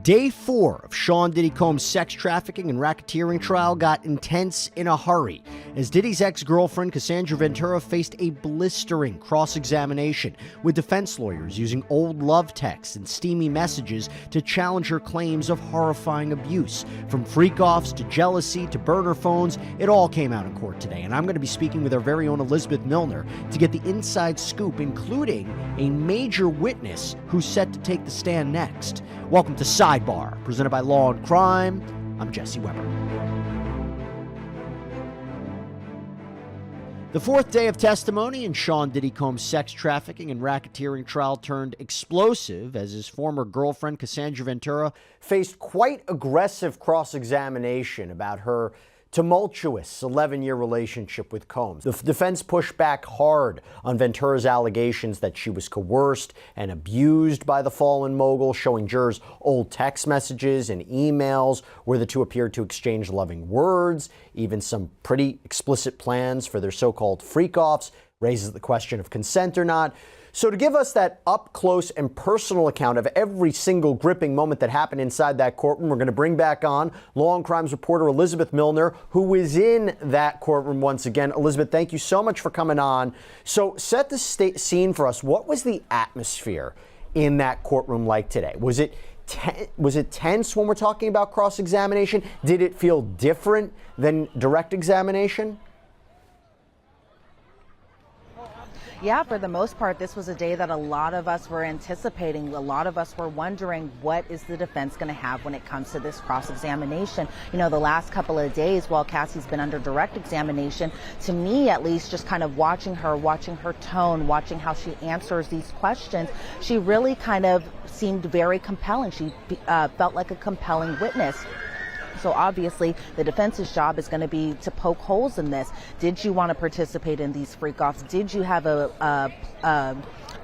Day 4 of Sean Diddy Combs' sex trafficking and racketeering trial got intense in a hurry as Diddy's ex-girlfriend Cassandra Ventura faced a blistering cross-examination with defense lawyers using old love texts and steamy messages to challenge her claims of horrifying abuse. From freak-offs to jealousy to burner phones, it all came out in court today, and I'm going to be speaking with our very own Elizabeth Milner to get the inside scoop, including a major witness who's set to take the stand next. Welcome to Sidebar, presented by Law and Crime. I'm Jesse Weber. The fourth day of testimony in Sean Diddy Combs' sex trafficking and racketeering trial turned explosive as his former girlfriend Cassandra Ventura faced quite aggressive cross-examination about her tumultuous 11-year relationship with Combs. The defense pushed back hard on Ventura's allegations that she was coerced and abused by the fallen mogul, showing jurors old text messages and emails where the two appeared to exchange loving words, even some pretty explicit plans for their so-called freak-offs, raises the question of consent or not. So to give us that up-close and personal account of every single gripping moment that happened inside that courtroom, we're going to bring back on Law and Crimes reporter Elizabeth Milner, who is in that courtroom once again. Elizabeth, thank you so much for coming on. So set the scene for us. What was the atmosphere in that courtroom like today? Was it tense when we're talking about cross-examination? Did it feel different than direct examination? Yeah, for the most part, this was a day that a lot of us were anticipating. A lot of us were wondering, what is the defense going to have when it comes to this cross-examination? You know, the last couple of days while Cassie's been under direct examination, to me at least, just kind of watching her tone, watching how she answers these questions, she really kind of seemed very compelling. She felt like a compelling witness. So obviously, the defense's job is going to be to poke holes in this. Did you want to participate in these freak-offs? Did you have a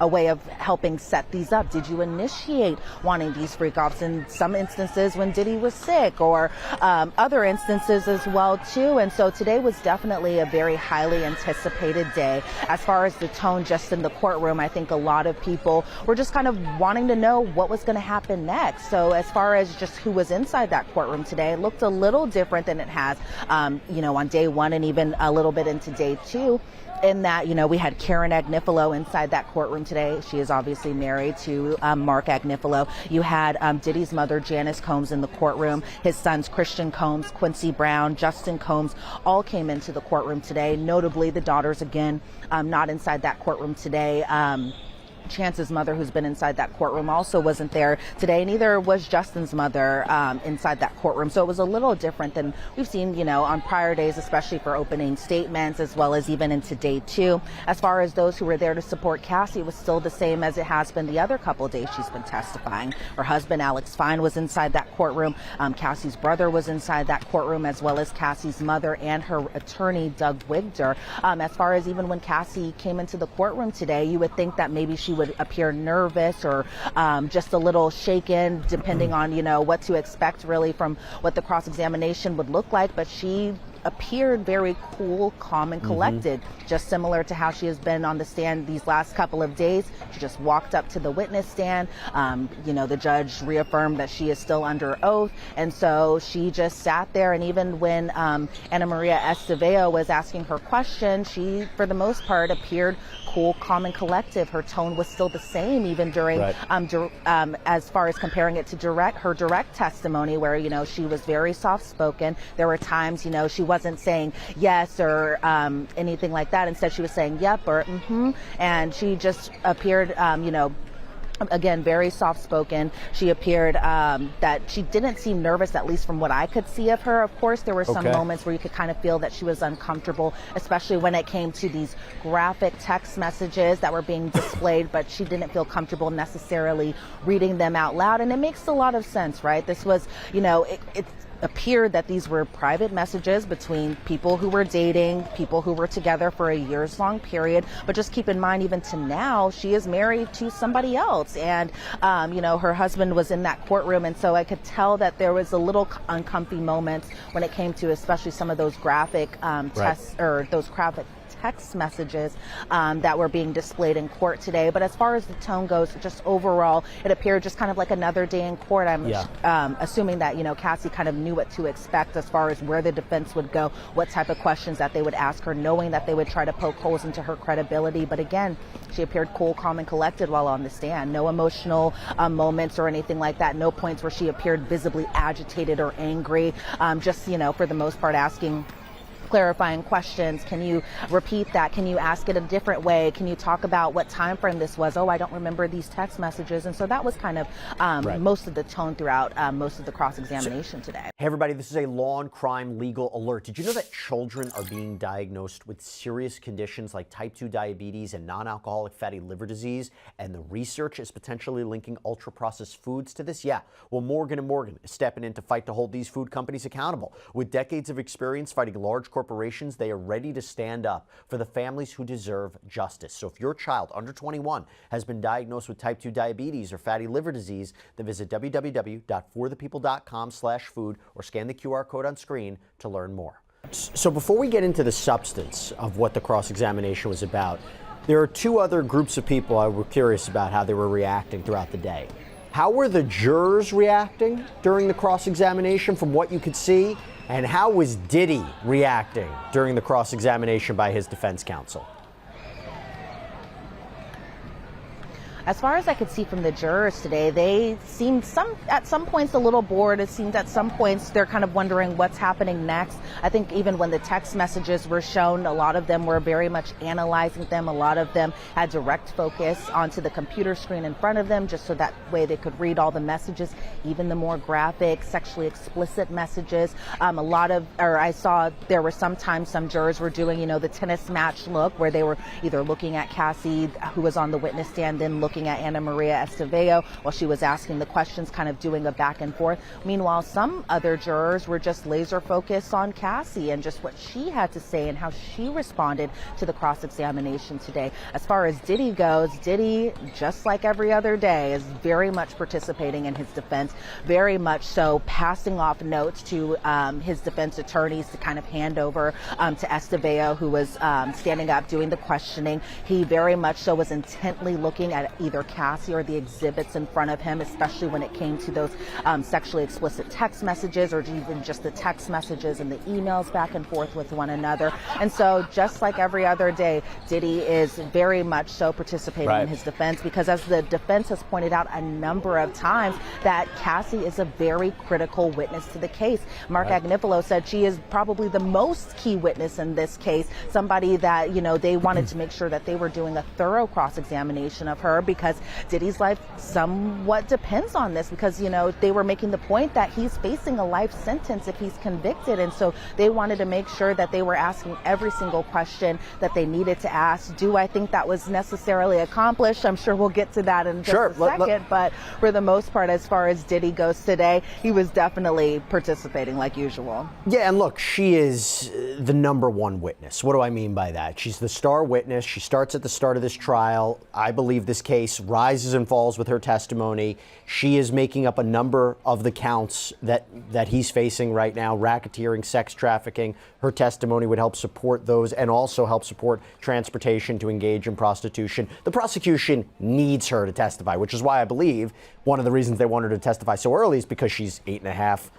way of helping set these up? Did you initiate wanting these freak-offs in some instances when Diddy was sick, or other instances as well too? And so today was definitely a very highly anticipated day. As far as the tone just in the courtroom, I think a lot of people were just kind of wanting to know what was going to happen next. So as far as just who was inside that courtroom today, it looked a little different than it has, on day one and even a little bit into day two. In that, we had Karen Agnifilo inside that courtroom today. She is obviously married to Mark Agnifilo. You had Diddy's mother, Janice Combs, in the courtroom. His sons, Christian Combs, Quincy Brown, Justin Combs, all came into the courtroom today. Notably, the daughters, again, not inside that courtroom today. Chance's mother, who's been inside that courtroom, also wasn't there today. Neither was Justin's mother inside that courtroom. So it was a little different than we've seen, on prior days, especially for opening statements, as well as even into day two. As far as those who were there to support Cassie, it was still the same as it has been the other couple of days she's been testifying. Her husband, Alex Fine, was inside that courtroom. Cassie's brother was inside that courtroom, as well as Cassie's mother and her attorney, Doug Wigder. As far as even when Cassie came into the courtroom today, you would think that maybe she would appear nervous or just a little shaken, depending on, what to expect really from what the cross-examination would look like. But she appeared very cool, calm, and collected, just similar to how she has been on the stand these last couple of days. She just walked up to the witness stand. The judge reaffirmed that she is still under oath, and so she just sat there. And even when Ana Maria Esteveo was asking her question, she, for the most part, appeared cool, calm, and collective. Her tone was still the same, even during, as far as comparing it to her direct testimony, where, she was very soft-spoken. There were times, she wasn't saying yes or anything like that. Instead, she was saying yep or mm-hmm. And she just appeared, again, very soft-spoken. She appeared that she didn't seem nervous, at least from what I could see of her. Of course, there were some moments where you could kind of feel that she was uncomfortable, especially when it came to these graphic text messages that were being displayed, but she didn't feel comfortable necessarily reading them out loud. And it makes a lot of sense, right? This was, it appeared that these were private messages between people who were dating, people who were together for a years-long period. But just keep in mind, even to now, she is married to somebody else. And, her husband was in that courtroom. And so I could tell that there was a little uncomfy moments when it came to especially some of those graphic tests or those graphic text messages that were being displayed in court today. But as far as the tone goes, just overall, it appeared just kind of like another day in court. I'm assuming that, Cassie kind of knew what to expect as far as where the defense would go, what type of questions that they would ask her, knowing that they would try to poke holes into her credibility. But again, she appeared cool, calm, and collected while on the stand. No emotional moments or anything like that. No points where she appeared visibly agitated or angry. Just, for the most part, asking clarifying questions. Can you repeat that? Can you ask it a different way? Can you talk about what time frame this was? Oh, I don't remember these text messages. And so that was kind of most of the tone throughout most of the cross-examination today. Hey everybody, this is a law and crime legal alert. Did you know that children are being diagnosed with serious conditions like type 2 diabetes and non-alcoholic fatty liver disease? And the research is potentially linking ultra-processed foods to this? Yeah, well, Morgan & Morgan is stepping in to fight to hold these food companies accountable. With decades of experience fighting large corporations, they are ready to stand up for the families who deserve justice. So if your child under 21 has been diagnosed with type 2 diabetes or fatty liver disease, then visit www.forthepeople.com/food or scan the QR code on screen to learn more. So before we get into the substance of what the cross-examination was about, there are two other groups of people I were curious about how they were reacting throughout the day. How were the jurors reacting during the cross-examination from what you could see? And how was Diddy reacting during the cross-examination by his defense counsel? As far as I could see from the jurors today, they seemed at some points a little bored. It seemed at some points they're kind of wondering what's happening next. I think even when the text messages were shown, a lot of them were very much analyzing them. A lot of them had direct focus onto the computer screen in front of them, just so that way they could read all the messages, even the more graphic, sexually explicit messages. I saw there were sometimes some jurors were doing, the tennis match look, where they were either looking at Cassie, who was on the witness stand, then looking at Ana Maria Esteveo while she was asking the questions, kind of doing a back and forth. Meanwhile, some other jurors were just laser focused on Cassie and just what she had to say and how she responded to the cross-examination today. As far as Diddy goes, Diddy, just like every other day, is very much participating in his defense, very much so passing off notes to his defense attorneys to kind of hand over to Esteveo, who was standing up doing the questioning. He very much so was intently looking at either Cassie or the exhibits in front of him, especially when it came to those sexually explicit text messages, or even just the text messages and the emails back and forth with one another. And so just like every other day, Diddy is very much so participating in his defense, because as the defense has pointed out a number of times, that Cassie is a very critical witness to the case. Mark Agnifilo said she is probably the most key witness in this case, somebody that, they wanted to make sure that they were doing a thorough cross-examination of her, because Diddy's life somewhat depends on this, because, they were making the point that he's facing a life sentence if he's convicted. And so they wanted to make sure that they were asking every single question that they needed to ask. Do I think that was necessarily accomplished? I'm sure we'll get to that in just a second. But for the most part, as far as Diddy goes today, he was definitely participating like usual. Yeah, and look, she is the number one witness. What do I mean by that? She's the star witness. She starts at the start of this trial. I believe this case rises and falls with her testimony. She is making up a number of the counts that he's facing right now: racketeering, sex trafficking. Her testimony would help support those, and also help support transportation to engage in prostitution. The prosecution needs her to testify, which is why I believe one of the reasons they want her to testify so early is because she's 8.5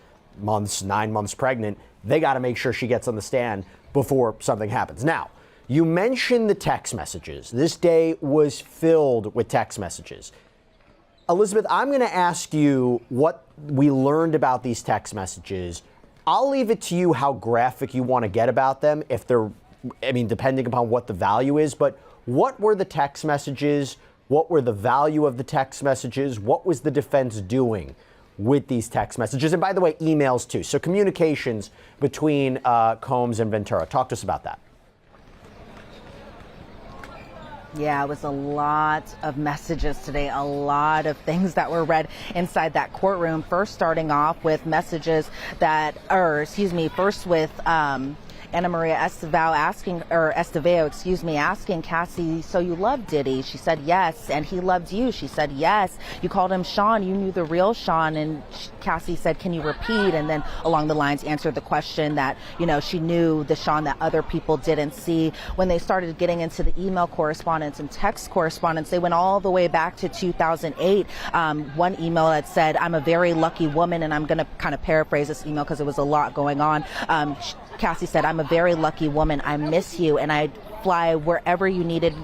months, 9 months pregnant. They got to make sure she gets on the stand before something happens. Now, you mentioned the text messages. This day was filled with text messages. Elizabeth, I'm going to ask you what we learned about these text messages. I'll leave it to you how graphic you want to get about them, if they're, depending upon what the value is. But what were the text messages? What were the value of the text messages? What was the defense doing with these text messages? And by the way, emails too. So communications between Combs and Ventura. Talk to us about that. Yeah, it was a lot of messages today, a lot of things that were read inside that courtroom. First, starting off with messages first with Ana Maria Estevao, asking Cassie, so you love Diddy? She said yes. And he loved you? She said yes. You called him Sean. You knew the real Sean. And Cassie said, can you repeat? And then along the lines answered the question that, she knew the Sean that other people didn't see. When they started getting into the email correspondence and text correspondence, they went all the way back to 2008. One email that said, I'm a very lucky woman, and I'm going to kind of paraphrase this email because it was a lot going on. Cassie said, I'm a very lucky woman. I miss you, and I'd fly wherever you needed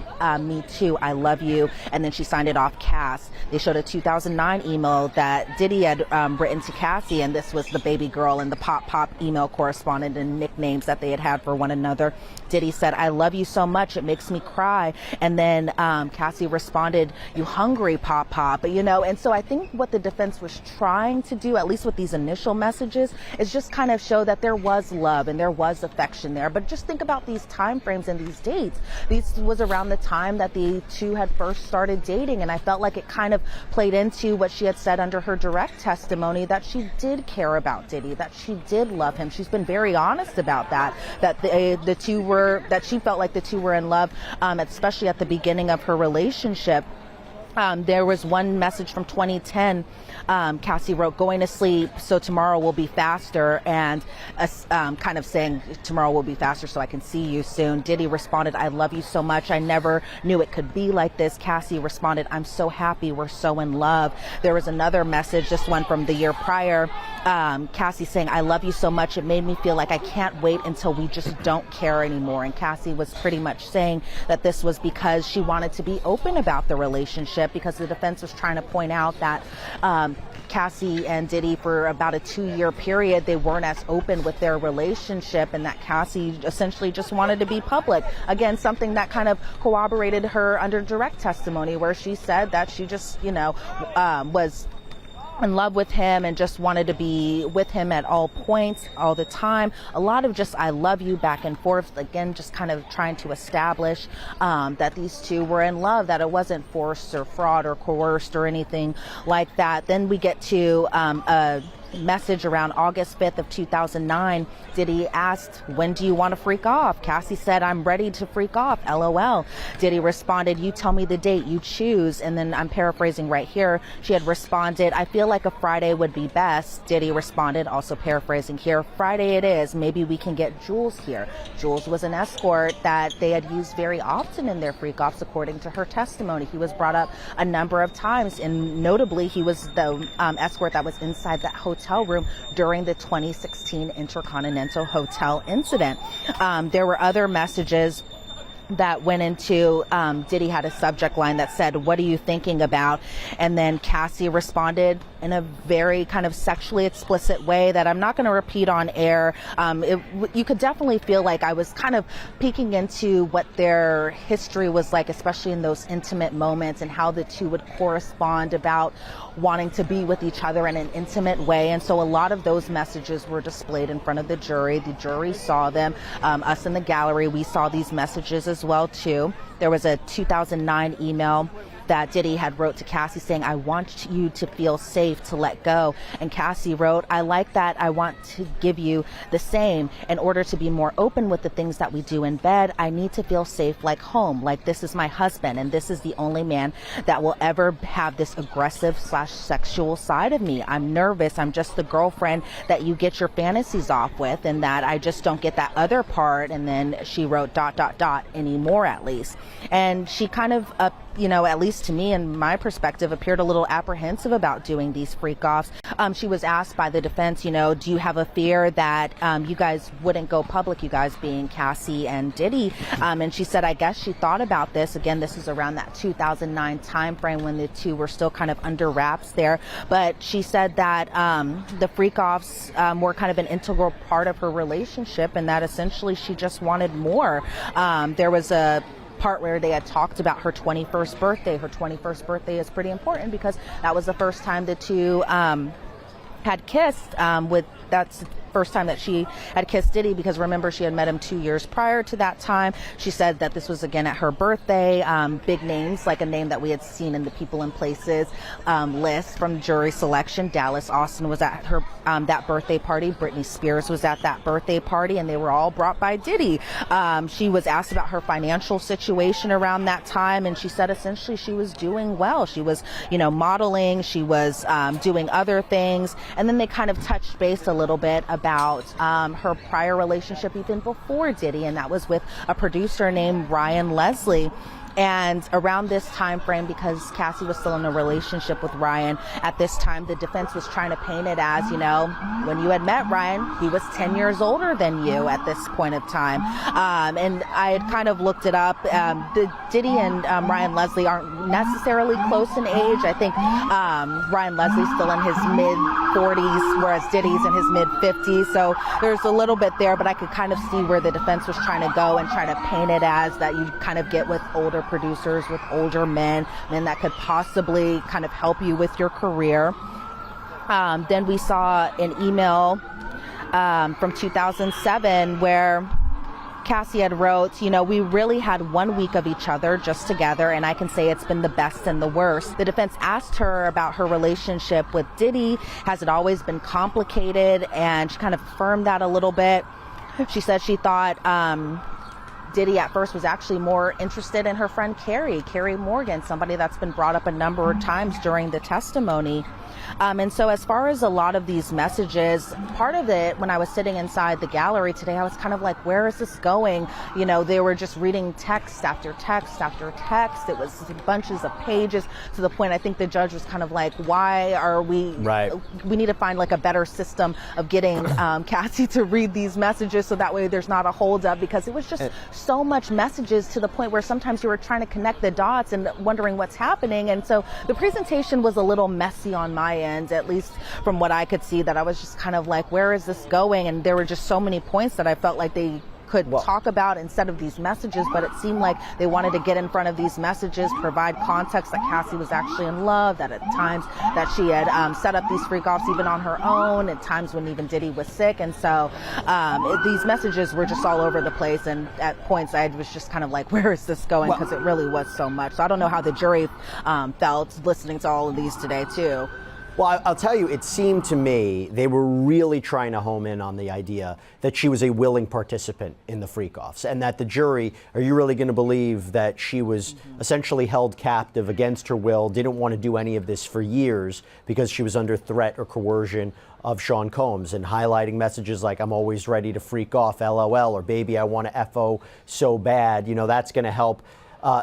me to. I love you. And then she signed it off, Cass. They showed a 2009 email that Diddy had written to Cassie, and this was the baby girl and the pop email correspondent and nicknames that they had for one another. Diddy said, I love you so much, it makes me cry. And then Cassie responded, you hungry, pop. And so I think what the defense was trying to do, at least with these initial messages, is just kind of show that there was love and there was affection there. But just think about these time frames and these dates. This was around the time that the two had first started dating, and I felt like it kind of played into what she had said under her direct testimony, that she did care about Diddy, that she did love him. She's been very honest about that that she felt like the two were in love, especially at the beginning of her relationship. There was one message from 2010. Cassie wrote, going to sleep so tomorrow will be faster, and kind of saying tomorrow will be faster so I can see you soon. Diddy responded, I love you so much. I never knew it could be like this. Cassie responded, I'm so happy. We're so in love. There was another message, this one from the year prior. Cassie saying, I love you so much. It made me feel like I can't wait until we just don't care anymore. And Cassie was pretty much saying that this was because she wanted to be open about the relationship, because the defense was trying to point out that Cassie and Diddy, for about a 2-year period, they weren't as open with their relationship, and that Cassie essentially just wanted to be public. Again, something that kind of corroborated her under direct testimony, where she said that she just, was in love with him and just wanted to be with him at all points, all the time. A lot of just I love you back and forth, again, just kind of trying to establish that these two were in love, that it wasn't forced or fraud or coerced or anything like that. Then we get to a message around August 5th of 2009. Diddy asked, when do you want to freak off? Cassie said, I'm ready to freak off, LOL. Diddy responded, you tell me the date, you choose. And then I'm paraphrasing right here. She had responded, I feel like a Friday would be best. Diddy responded, also paraphrasing here, Friday it is. Maybe we can get Jules here. Jules was an escort that they had used very often in their freak offs, according to her testimony. He was brought up a number of times, and notably he was the escort that was inside that hotel room during the 2016 Intercontinental Hotel incident. There were other messages that went into, Diddy had a subject line that said, what are you thinking about? And then Cassie responded in a very kind of sexually explicit way that I'm not going to repeat on air. You could definitely feel like I was kind of peeking into what their history was like, especially in those intimate moments, and how the two would correspond about wanting to be with each other in an intimate way. And so a lot of those messages were displayed in front of the jury. The jury saw them. Us in the gallery, we saw these messages as well too. There was a 2009 email that Diddy had wrote to Cassie saying, I want you to feel safe to let go. And Cassie wrote, I like that. I want to give you the same. In order to be more open with the things that we do in bed, I need to feel safe like home, like this is my husband, and this is the only man that will ever have this aggressive / sexual side of me. I'm nervous. I'm just the girlfriend that you get your fantasies off with, and that I just don't get that other part. And then she wrote ... anymore, at least. And she kind of at least to me, in my perspective, appeared a little apprehensive about doing these freak offs. She was asked by the defense, do you have a fear that you guys wouldn't go public, you guys being Cassie and Diddy? And she said, I guess she thought about this. Again, this is around that 2009 time frame when the two were still kind of under wraps there. But she said that the freak offs were kind of an integral part of her relationship, and that essentially she just wanted more. There was a part where they had talked about her 21st birthday. Her 21st birthday is pretty important because that was the first time the two had kissed. That's first time that she had kissed Diddy, because remember, she had met him 2 years prior to that time. She said that this was again at her birthday. Big names, like a name that we had seen in the People and Places list from jury selection. Dallas Austin was at her that birthday party. Britney Spears was at that birthday party, and they were all brought by Diddy. She was asked about her financial situation around that time, and she said essentially she was doing well. She was, modeling. She was doing other things, and then they kind of touched base a little bit about her prior relationship even before Diddy, and that was with a producer named Ryan Leslie. And around this time frame, because Cassie was still in a relationship with Ryan at this time, the defense was trying to paint it as, when you had met Ryan, he was 10 years older than you at this point of time. And I had kind of looked it up. Diddy and Ryan Leslie aren't necessarily close in age. I think Ryan Leslie's still in his mid-40s, whereas Diddy's in his mid-50s. So there's a little bit there, but I could kind of see where the defense was trying to go and try to paint it as that you kind of get with older producers, with older men that could possibly kind of help you with your career. Then we saw an email from 2007 where Cassie had wrote, we really had 1 week of each other just together, and I can say it's been the best and the worst. The defense asked her about her relationship with Diddy. Has it always been complicated? And she kind of affirmed that a little bit. She said she thought Diddy at first was actually more interested in her friend Carrie Morgan, somebody that's been brought up a number of times during the testimony. And so as far as a lot of these messages, part of it, when I was sitting inside the gallery today, I was kind of like, where is this going? They were just reading text after text after text. It was bunches of pages, to the point I think the judge was kind of like, why are we, we need to find like a better system of getting Cassie to read these messages so that way there's not a holdup, because it was just so much messages to the point where sometimes you were trying to connect the dots and wondering what's happening. And so the presentation was a little messy on my end, at least from what I could see, that I was just kind of like, where is this going? And there were just so many points that I felt like they could talk about instead of these messages, but it seemed like they wanted to get in front of these messages, provide context that Cassie was actually in love, that at times that she had set up these freak-offs even on her own, at times when even Diddy was sick. And so these messages were just all over the place, and at points I was just kind of like, where is this going? Because it really was so much. So I don't know how the jury felt listening to all of these today too. Well, I'll tell you, it seemed to me they were really trying to home in on the idea that she was a willing participant in the freak-offs, and that the jury, are you really going to believe that she was essentially held captive against her will, didn't want to do any of this for years because she was under threat or coercion of Sean Combs, and highlighting messages like, I'm always ready to freak off, LOL, or baby, I want to FO so bad, that's going to help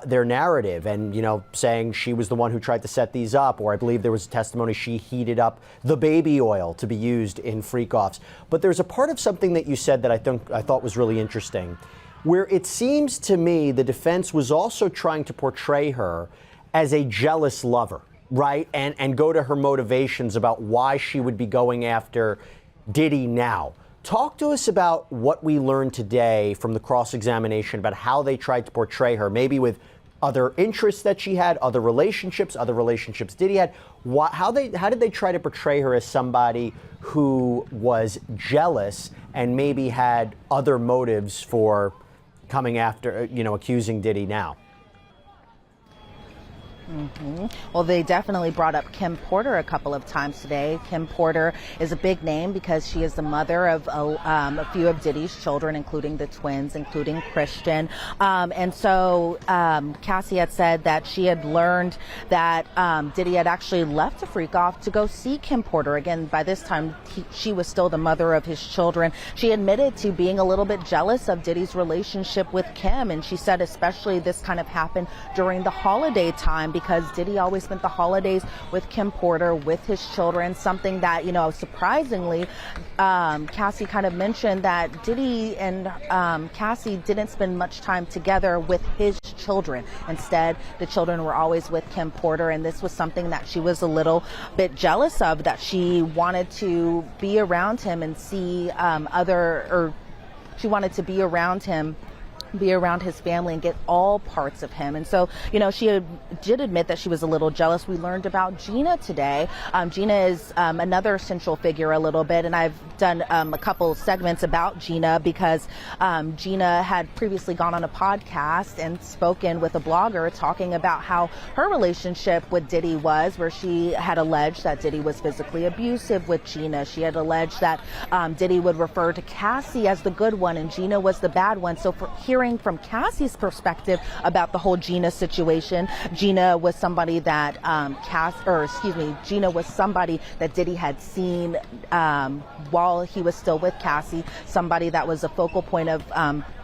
their narrative, and saying she was the one who tried to set these up, or I believe there was a testimony she heated up the baby oil to be used in freak-offs. But there's a part of something that you said that I thought was really interesting, where it seems to me the defense was also trying to portray her as a jealous lover, right? And go to her motivations about why she would be going after Diddy now. Talk to us about what we learned today from the cross-examination about how they tried to portray her, maybe with other interests that she had, other relationships Diddy had. How did they try to portray her as somebody who was jealous and maybe had other motives for coming after, accusing Diddy now? Well, they definitely brought up Kim Porter a couple of times today. Kim Porter is a big name because she is the mother of a few of Diddy's children, including the twins, including Christian. And so Cassie had said that she had learned that Diddy had actually left a freak off to go see Kim Porter. Again, by this time, she was still the mother of his children. She admitted to being a little bit jealous of Diddy's relationship with Kim. And she said especially this kind of happened during the holiday time, because Diddy always spent the holidays with Kim Porter, with his children, something that, surprisingly, Cassie kind of mentioned that Diddy and Cassie didn't spend much time together with his children. Instead, the children were always with Kim Porter, and this was something that she was a little bit jealous of, that she wanted to be around him and see she wanted to be around him be around his family and get all parts of him. And so, she did admit that she was a little jealous. We learned about Gina today. Gina is another central figure a little bit, and I've done a couple segments about Gina because Gina had previously gone on a podcast and spoken with a blogger talking about how her relationship with Diddy was, where she had alleged that Diddy was physically abusive with Gina. She had alleged that Diddy would refer to Cassie as the good one and Gina was the bad one. So for hearing from Cassie's perspective about the whole Gina situation, Gina was somebody that Gina was somebody that Diddy had seen while he was still with Cassie, somebody that was a focal point of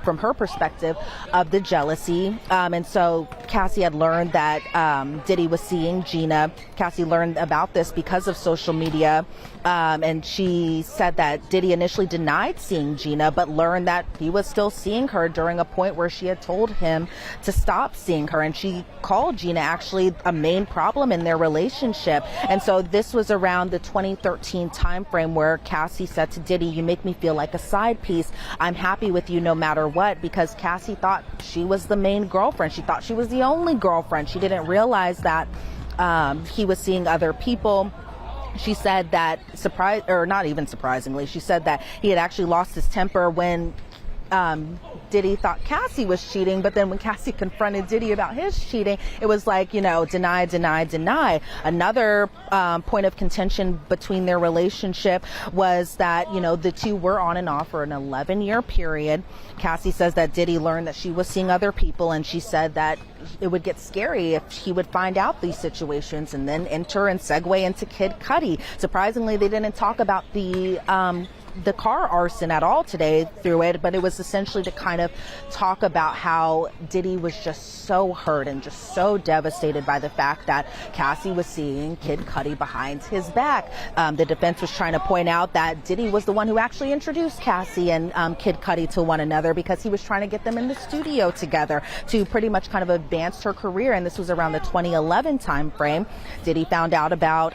from her perspective of the jealousy. And so Cassie had learned that Diddy was seeing Gina. Cassie learned about this because of social media. And she said that Diddy initially denied seeing Gina, but learned that he was still seeing her during a point where she had told him to stop seeing her. And she called Gina actually a main problem in their relationship. And so this was around the 2013 timeframe where Cassie said to Diddy, "You make me feel like a side piece. I'm happy with you no matter what," because Cassie thought she was the main girlfriend. She thought she was the only girlfriend. She didn't realize that he was seeing other people. She said that not even surprisingly, she said that he had actually lost his temper when Diddy thought Cassie was cheating, but then when Cassie confronted Diddy about his cheating, it was like, deny, deny, deny. Another point of contention between their relationship was that, the two were on and off for an 11-year period. Cassie says that Diddy learned that she was seeing other people, and she said that it would get scary if he would find out these situations and then enter and segue into Kid Cudi. Surprisingly, they didn't talk about the car arson at all today through it, but it was essentially to kind of talk about how Diddy was just so hurt and just so devastated by the fact that Cassie was seeing Kid Cudi behind his back. The defense was trying to point out that Diddy was the one who actually introduced Cassie and Kid Cudi to one another because he was trying to get them in the studio together to pretty much kind of advance her career. And this was around the 2011 time frame. Diddy found out about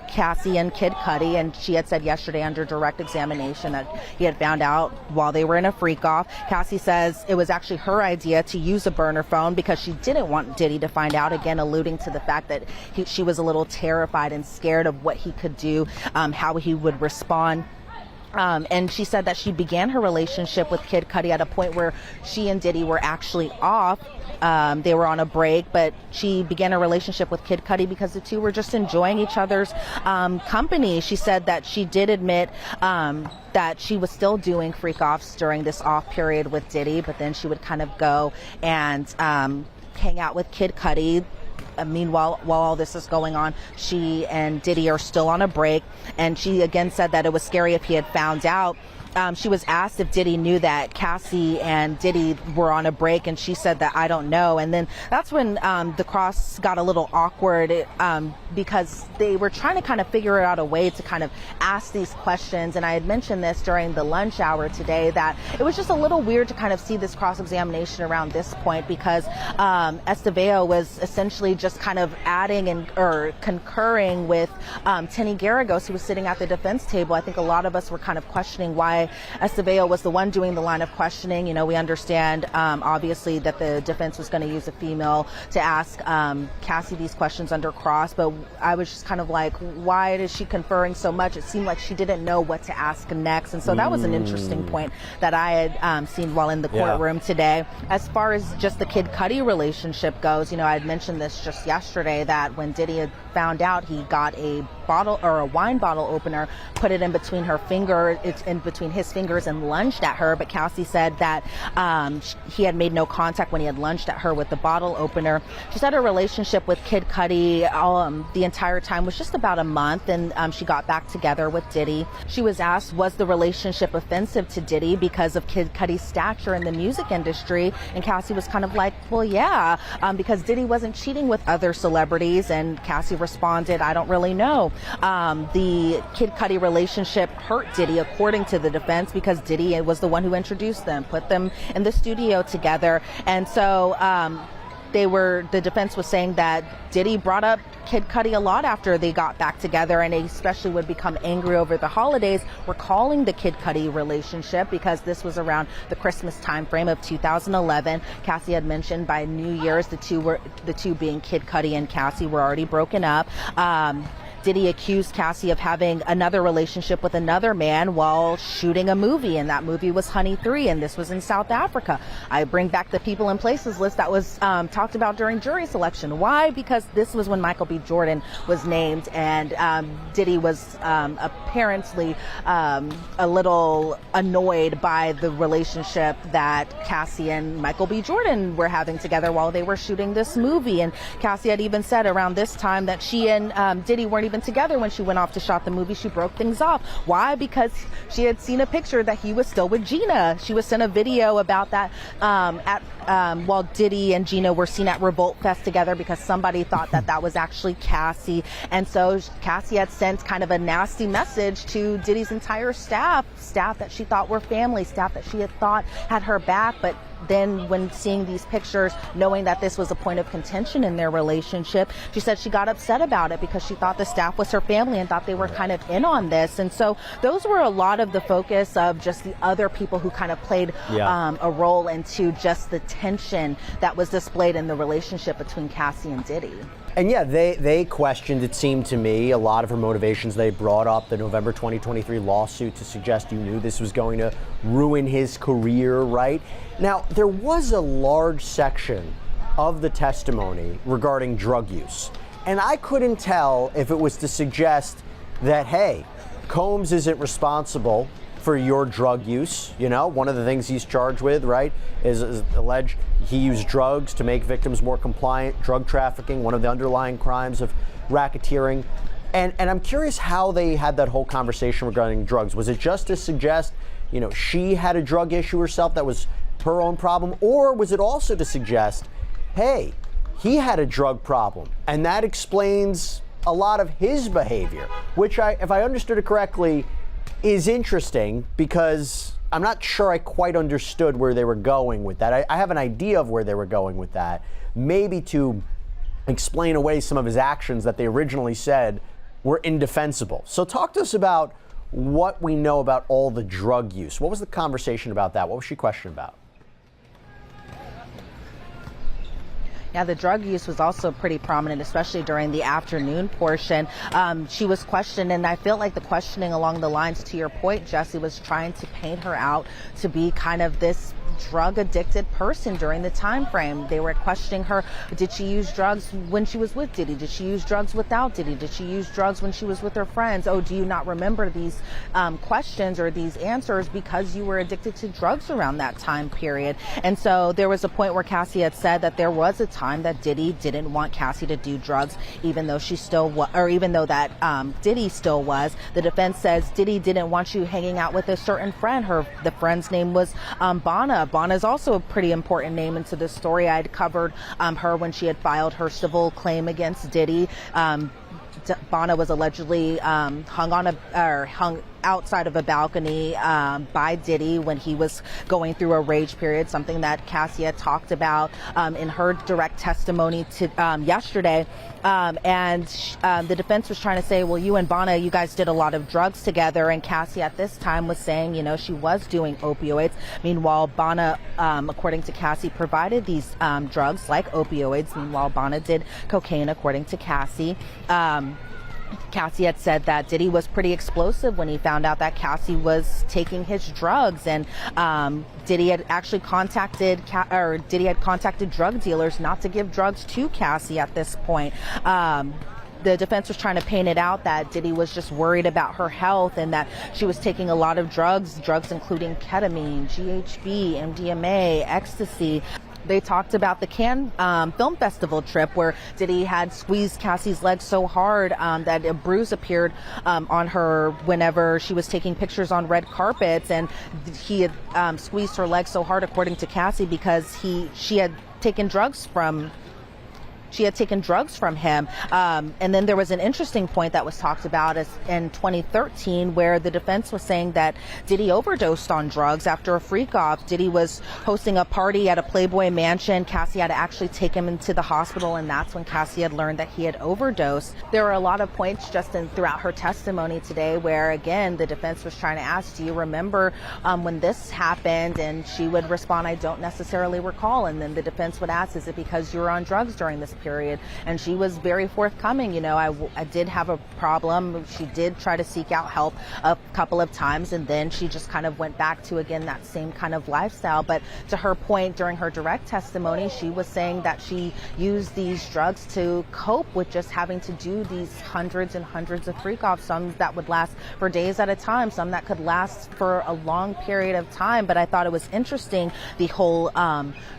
Cassie and Kid Cudi, and she had said yesterday under direct examination that he had found out while they were in a freak off. Cassie says it was actually her idea to use a burner phone because she didn't want Diddy to find out, again alluding to the fact that she was a little terrified and scared of what he could do, how he would respond. And she said that she began her relationship with Kid Cudi at a point where she and Diddy were actually off. They were on a break, but she began a relationship with Kid Cudi because the two were just enjoying each other's company. She said that she did admit that she was still doing freak-offs during this off period with Diddy, but then she would kind of go and hang out with Kid Cudi. Meanwhile, while all this is going on, she and Diddy are still on a break. And she again said that it was scary if he had found out. She was asked if Diddy knew that Cassie and Diddy were on a break, and she said that I don't know. And then that's when the cross got a little awkward because they were trying to kind of figure out a way to kind of ask these questions. And I had mentioned this during the lunch hour today that it was just a little weird to kind of see this cross-examination around this point because Estevao was essentially just kind of adding or concurring with Tenny Garagos, who was sitting at the defense table. I think a lot of us were kind of questioning why Estevao was the one doing the line of questioning. We understand obviously that the defense was going to use a female to ask Cassie these questions under cross, but I was just kind of like, why is she conferring so much? It seemed like she didn't know what to ask next, and so that was an interesting point that I had seen while in the courtroom today. As far as just the Kid Cudi relationship goes, I had mentioned this just yesterday that when Diddy had found out, he got a bottle or a wine bottle opener, put it in between her finger, it's in between his fingers, and lunged at her. But Cassie said that he had made no contact when he had lunged at her with the bottle opener. She said her relationship with Kid Cudi the entire time was just about a month, and she got back together with Diddy. She was asked, was the relationship offensive to Diddy because of Kid Cudi's stature in the music industry? And Cassie was kind of like, well, yeah, because Diddy wasn't cheating with other celebrities. And Cassie responded, I don't really know. The Kid Cudi relationship hurt Diddy, according to the defense, because Diddy was the one who introduced them, put them in the studio together. And so the defense was saying that Diddy brought up Kid Cudi a lot after they got back together, and he especially would become angry over the holidays, recalling the Kid Cudi relationship because this was around the Christmas time frame of 2011. Cassie had mentioned by New Year's the two being Kid Cudi and Cassie were already broken up. Diddy accused Cassie of having another relationship with another man while shooting a movie, and that movie was Honey 3, and this was in South Africa. I bring back the people and places list that was talked about during jury selection. Why? Because this was when Michael B. Jordan was named, and Diddy was apparently a little annoyed by the relationship that Cassie and Michael B. Jordan were having together while they were shooting this movie. And Cassie had even said around this time that she and Diddy weren't even together when she went off to shot the movie. She broke things off. Why? Because she had seen a picture that he was still with Gina. She was sent a video about that while Diddy and Gina were seen at Revolt Fest together because somebody thought that that was actually Cassie. And so Cassie had sent kind of a nasty message to Diddy's entire staff that she thought were family, staff that she had thought had her back. But then when seeing these pictures, knowing that this was a point of contention in their relationship, she said she got upset about it because she thought the staff was her family and thought they were kind of in on this. And so those were a lot of the focus of just the other people who kind of played a role into just the tension that was displayed in the relationship between Cassie and Diddy. And yeah, they questioned, it seemed to me, a lot of her motivations. They brought up the November 2023 lawsuit to suggest you knew this was going to ruin his career, right? Now, there was a large section of the testimony regarding drug use. And I couldn't tell if it was to suggest that, hey, Combs isn't responsible for your drug use. You know, one of the things he's charged with, right, is alleged he used drugs to make victims more compliant, drug trafficking, one of the underlying crimes of racketeering. And I'm curious how they had that whole conversation regarding drugs. Was it just to suggest, you know, she had a drug issue herself that was her own problem? Or was it also to suggest, hey, he had a drug problem and that explains a lot of his behavior, which if I understood it correctly, is interesting because I'm not sure I quite understood where they were going with that. I have an idea of where they were going with that, maybe to explain away some of his actions that they originally said were indefensible. So talk to us about what we know about all the drug use. What was the conversation about that? What was she questioned about? Yeah, the drug use was also pretty prominent, especially during the afternoon portion. She was questioned, and I feel like the questioning along the lines, to your point, Jesse, was trying to paint her out to be kind of this drug addicted person during the time frame. They were questioning her. Did she use drugs when she was with Diddy? Did she use drugs without Diddy? Did she use drugs when she was with her friends? Oh, do you not remember these questions or these answers because you were addicted to drugs around that time period? And so there was a point where Cassie had said that there was a time that Diddy didn't want Cassie to do drugs, even though she still was, or even though that Diddy still was. The defense says Diddy didn't want you hanging out with a certain friend. The friend's name was Bonna. Bonna is also a pretty important name into this story. I had covered her when she had filed her civil claim against Diddy. Bonna was allegedly hung outside of a balcony by Diddy when he was going through a rage period, something that Cassie had talked about in her direct testimony to yesterday. And the defense was trying to say, well, you and Bonna, you guys did a lot of drugs together. And Cassie at this time was saying, you know, she was doing opioids. Meanwhile, Bonna, according to Cassie, provided these drugs like opioids. Meanwhile, Bonna did cocaine, according to Cassie. Cassie had said that Diddy was pretty explosive when he found out that Cassie was taking his drugs, and Diddy had actually contacted drug dealers not to give drugs to Cassie at this point. The defense was trying to paint it out that Diddy was just worried about her health and that she was taking a lot of drugs including ketamine, GHB, MDMA, ecstasy. They talked about the Cannes Film Festival trip where Diddy had squeezed Cassie's leg so hard that a bruise appeared on her whenever she was taking pictures on red carpets, and he had squeezed her leg so hard, according to Cassie, because she had taken drugs from she had taken drugs from him. And then there was an interesting point that was talked about in 2013 where the defense was saying that Diddy overdosed on drugs after a freak off. Diddy was hosting a party at a Playboy mansion. Cassie had to actually take him into the hospital, and that's when Cassie had learned that he had overdosed. There were a lot of points just throughout her testimony today where, again, the defense was trying to ask, do you remember when this happened? And she would respond, I don't necessarily recall. And then the defense would ask, is it because you were on drugs during this period? And she was very forthcoming. You know, I did have a problem. She did try to seek out help a couple of times, and then she just kind of went back to, again, that same kind of lifestyle. But to her point during her direct testimony, she was saying that she used these drugs to cope with just having to do these hundreds and hundreds of freak offs, some that would last for days at a time, some that could last for a long period of time. But I thought it was interesting, the whole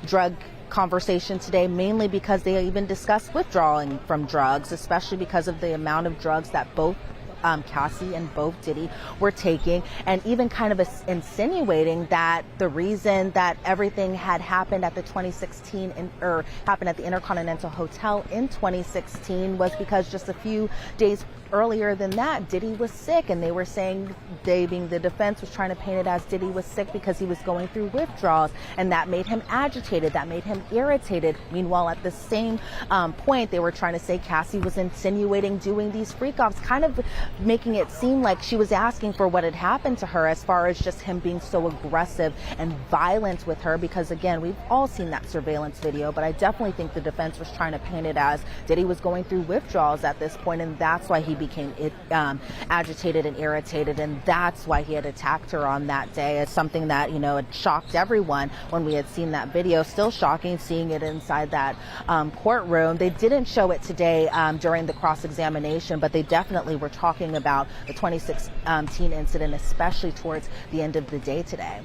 drug conversation today, mainly because they even discussed withdrawing from drugs, especially because of the amount of drugs that both Cassie and both Diddy were taking, and even kind of insinuating that the reason that everything had happened at the 2016 or happened at the Intercontinental Hotel in 2016 was because just a few days earlier than that, Diddy was sick, and they were saying, they being the defense, was trying to paint it as Diddy was sick because he was going through withdrawals, and that made him agitated, that made him irritated. Meanwhile, at the same point, they were trying to say Cassie was insinuating doing these freak offs, kind of making it seem like she was asking for what had happened to her, as far as just him being so aggressive and violent with her. Because again, we've all seen that surveillance video, but I definitely think the defense was trying to paint it as Diddy was going through withdrawals at this point, and that's why he became agitated and irritated, and that's why he had attacked her on that day. It's something that, you know, it shocked everyone when we had seen that video. Still shocking seeing it inside that courtroom. They didn't show it today during the cross-examination, but they definitely were talking about the 2016 incident, especially towards the end of the day today.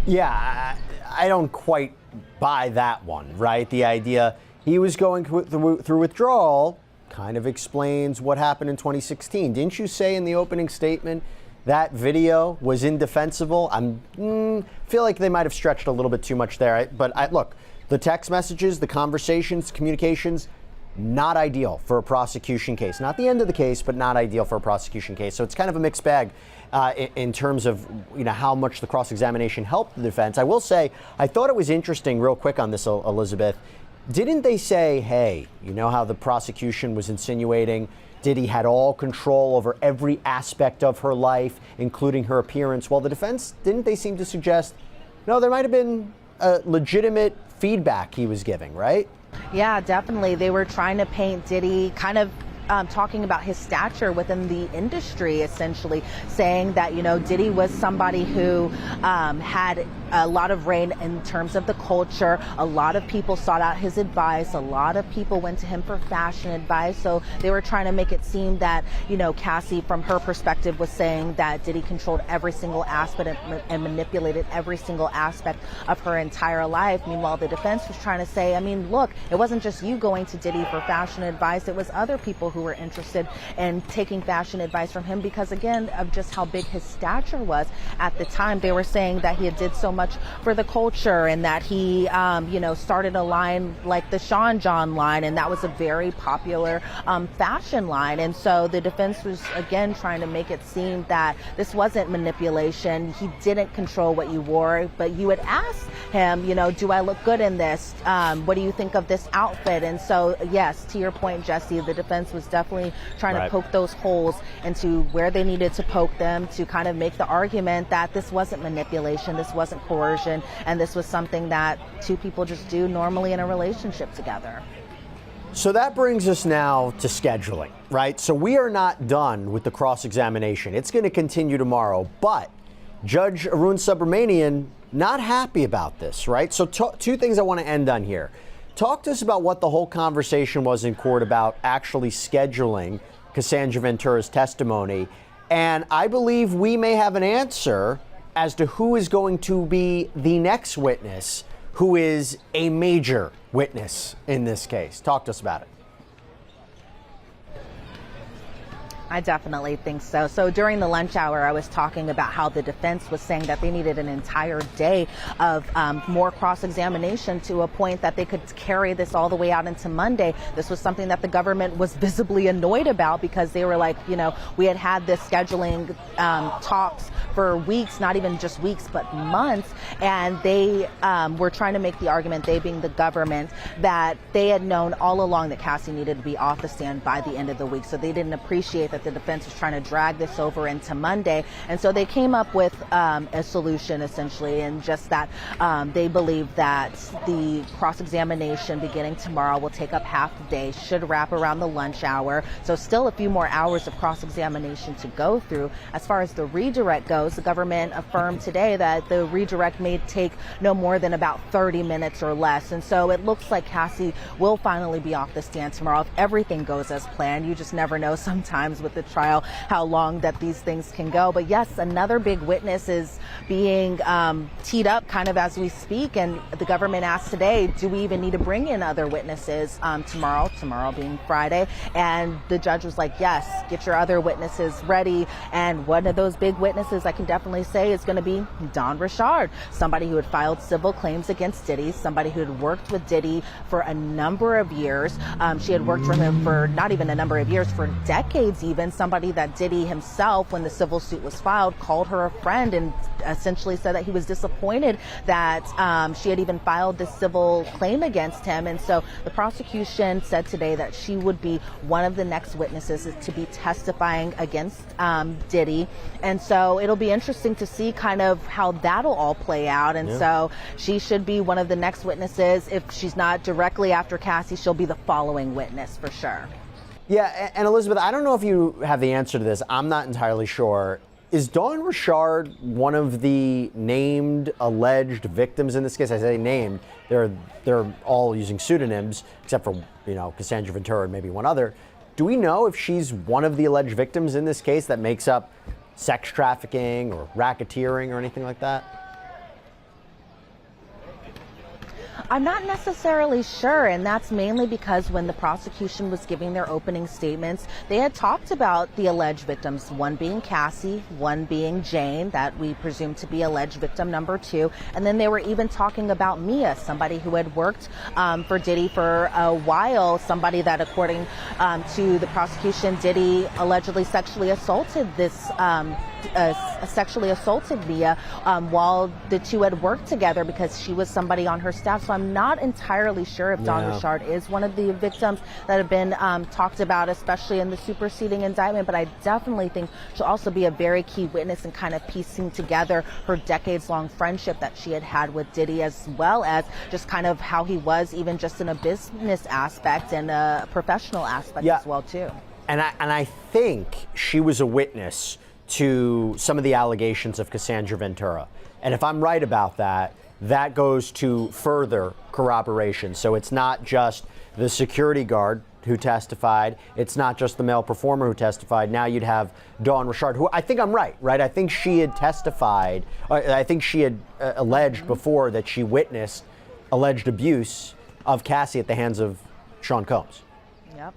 Yeah, I don't quite buy that one, right? The idea he was going through withdrawal kind of explains what happened in 2016. Didn't you say in the opening statement that video was indefensible? I feel like they might have stretched a little bit too much there. But look, the text messages, the conversations, communications, not ideal for a prosecution case. Not the end of the case, but not ideal for a prosecution case. So it's kind of a mixed bag in terms of, you know, how much the cross-examination helped the defense. I will say, I thought it was interesting, real quick on this, Elizabeth. Didn't they say, hey, you know how the prosecution was insinuating Diddy had all control over every aspect of her life, including her appearance? Well, the defense, didn't they seem to suggest, no, there might have been legitimate feedback he was giving, right? Yeah, definitely. They were trying to paint Diddy kind of talking about his stature within the industry, essentially saying that, you know, Diddy was somebody who had a lot of reign in terms of the culture. A lot of people sought out his advice. A lot of people went to him for fashion advice. So they were trying to make it seem that, you know, Cassie, from her perspective, was saying that Diddy controlled every single aspect and manipulated every single aspect of her entire life. Meanwhile, the defense was trying to say, I mean, look, it wasn't just you going to Diddy for fashion advice. It was other people who were interested in taking fashion advice from him because, again, of just how big his stature was at the time. They were saying that he did so much for the culture and that he, you know, started a line like the Sean John line, and that was a very popular fashion line. And so the defense was, again, trying to make it seem that this wasn't manipulation. He didn't control what you wore, but you would ask him, you know, do I look good in this? What do you think of this outfit? And so, yes, to your point, Jesse, the defense was definitely trying to poke those holes into where they needed to poke them to kind of make the argument that this wasn't manipulation, this wasn't coercion, and this was something that two people just do normally in a relationship together. So that brings us now to scheduling, right? So we are not done with the cross-examination. It's going to continue tomorrow, but Judge Arun Subramanian not happy about this, right? So two things I want to end on here. Talk to us about what the whole conversation was in court about actually scheduling Cassandra Ventura's testimony. And I believe we may have an answer as to who is going to be the next witness who is a major witness in this case. Talk to us about it. I definitely think so. So during the lunch hour, I was talking about how the defense was saying that they needed an entire day of more cross-examination to a point that they could carry this all the way out into Monday. This was something that the government was visibly annoyed about because they were like, we had this scheduling talks for weeks, not even just weeks, but months. And they were trying to make the argument, they being the government, that they had known all along that Cassie needed to be off the stand by the end of the week. So they didn't appreciate that the defense was trying to drag this over into Monday. And so they came up with a solution, essentially, and just that they believe that the cross-examination beginning tomorrow will take up half the day, should wrap around the lunch hour. So still a few more hours of cross-examination to go through. As far as the redirect goes, the government affirmed today that the redirect may take no more than about 30 minutes or less. And so it looks like Cassie will finally be off the stand tomorrow if everything goes as planned. You just never know sometimes with the trial how long that these things can go. But yes, another big witness is being teed up kind of as we speak. And the government asked today, do we even need to bring in other witnesses tomorrow being Friday? And the judge was like, yes, get your other witnesses ready. And one of those big witnesses I can definitely say is going to be Dawn Richard, somebody who had filed civil claims against Diddy, somebody who had worked with Diddy for a number of years. She had worked for him for not even a number of years, for decades even, somebody that Diddy himself, when the civil suit was filed, called her a friend and essentially said that he was disappointed that she had even filed this civil claim against him. And so the prosecution said today that she would be one of the next witnesses to be testifying against Diddy. And so it'll be interesting to see kind of how that'll all play out. And so she should be one of the next witnesses. If she's not directly after Cassie, she'll be the following witness for sure. Yeah, and Elizabeth, I don't know if you have the answer to this. I'm not entirely sure. Is Dawn Richard one of the named alleged victims in this case? I say named. They're all using pseudonyms, except for, Cassandra Ventura and maybe one other. Do we know if she's one of the alleged victims in this case that makes up sex trafficking or racketeering or anything like that? I'm not necessarily sure, and that's mainly because when the prosecution was giving their opening statements, they had talked about the alleged victims, one being Cassie, one being Jane, that we presume to be alleged victim number 2, and then they were even talking about Mia, somebody who had worked for Diddy for a while, somebody that, according to the prosecution, Diddy allegedly sexually assaulted Mia while the two had worked together because she was somebody on her staff. So I'm not entirely sure if Dawn Richard is one of the victims that have been talked about, especially in the superseding indictment. But I definitely think she'll also be a very key witness in kind of piecing together her decades-long friendship that she had had with Diddy, as well as just kind of how he was, even just in a business aspect and a professional aspect as well too. And I think she was a witness to some of the allegations of Cassandra Ventura. And if I'm right about that, that goes to further corroboration. So it's not just the security guard who testified. It's not just the male performer who testified. Now you'd have Dawn Richard, who I think I'm right? I think she had testified, I think she had alleged before that she witnessed alleged abuse of Cassie at the hands of Sean Combs. Yep.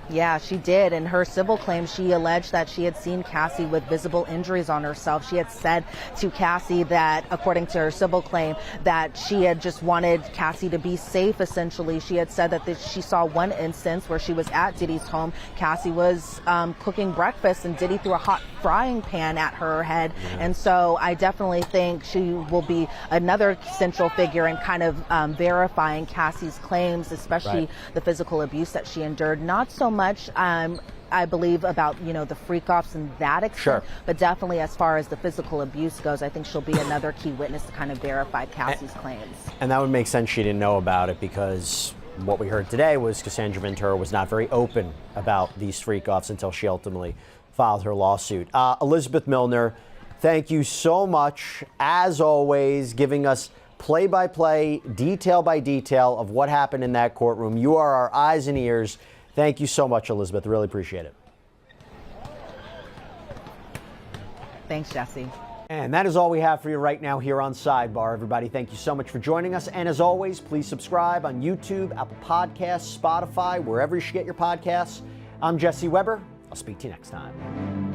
Yeah, she did. In her civil claim, she alleged that she had seen Cassie with visible injuries on herself. She had said to Cassie that, according to her civil claim, that she had just wanted Cassie to be safe, essentially. She had said that she saw one instance where she was at Diddy's home. Cassie was cooking breakfast and Diddy threw a hot frying pan at her head. And so I definitely think she will be another central figure in kind of verifying Cassie's claims, especially the physical abuse that she endured. Not so much I believe about, the freak-offs and that extent, but definitely as far as the physical abuse goes, I think she'll be another key witness to kind of verify Cassie's claims. And that would make sense she didn't know about it, because what we heard today was Cassandra Ventura was not very open about these freak-offs until she ultimately filed her lawsuit. Elizabeth Milner, thank you so much, as always, giving us play-by-play, detail by detail of what happened in that courtroom. You are our eyes and ears. Thank you so much, Elizabeth. Really appreciate it. Thanks, Jesse. And that is all we have for you right now here on Sidebar, everybody. Thank you so much for joining us. And as always, please subscribe on YouTube, Apple Podcasts, Spotify, wherever you should get your podcasts. I'm Jesse Weber. I'll speak to you next time.